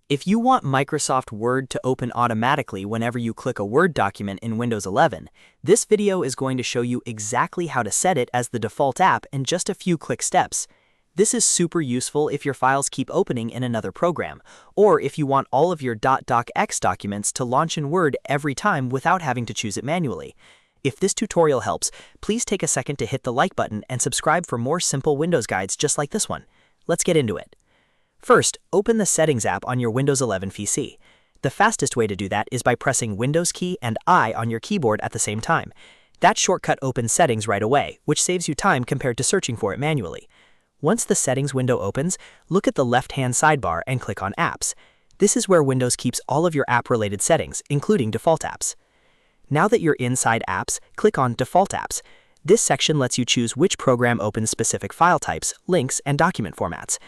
If you want Microsoft Word to open automatically whenever you click a Word document in Windows 11, this video is going to show you exactly how to set it as the default app in just a few quick steps. This is super useful if your files keep opening in another program, or if you want all of your .docx documents to launch in Word every time without having to choose it manually. If this tutorial helps, please take a second to hit the like button and subscribe for more simple Windows guides just like this one. Let's get into it. First, open the Settings app on your Windows 11 PC. The fastest way to do that is by pressing Windows key and I on your keyboard at the same time. That shortcut opens Settings right away, which saves you time compared to searching for it manually. Once the Settings window opens, look at the left-hand sidebar and click on Apps. This is where Windows keeps all of your app-related settings, including default apps. Now that you're inside Apps, click on Default Apps. This section lets you choose which program opens specific file types, links, and document formats.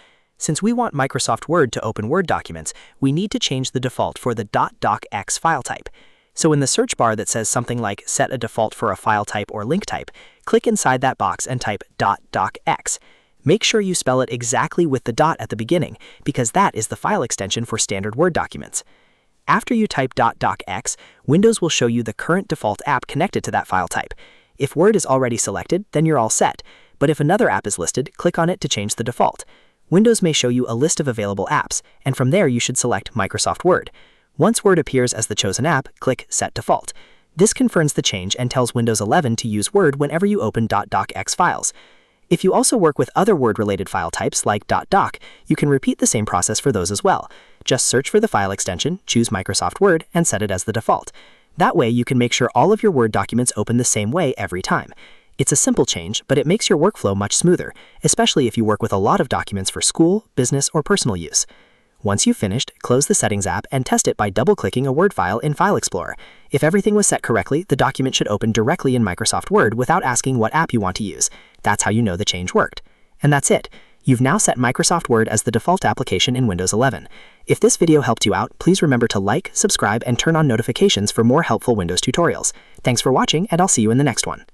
Since we want Microsoft Word to open Word documents, we need to change the default for the .docx file type. So in the search bar that says something like Set a default for a file type or link type, click inside that box and type .docx. Make sure you spell it exactly with the dot at the beginning, because that is the file extension for standard Word documents. After you type .docx, Windows will show you the current default app connected to that file type. If Word is already selected, then you're all set. But if another app is listed, click on it to change the default. Windows may show you a list of available apps, and from there you should select Microsoft Word. Once Word appears as the chosen app, click Set Default. This confirms the change and tells Windows 11 to use Word whenever you open .docx files. If you also work with other Word-related file types like .doc, you can repeat the same process for those as well. Just search for the file extension, choose Microsoft Word, and set it as the default. That way you can make sure all of your Word documents open the same way every time. It's a simple change, but it makes your workflow much smoother, especially if you work with a lot of documents for school, business, or personal use. Once you've finished, close the Settings app and test it by double-clicking a Word file in File Explorer. If everything was set correctly, the document should open directly in Microsoft Word without asking what app you want to use. That's how you know the change worked. And that's it. You've now set Microsoft Word as the default application in Windows 11. If this video helped you out, please remember to like, subscribe, and turn on notifications for more helpful Windows tutorials. Thanks for watching, and I'll see you in the next one.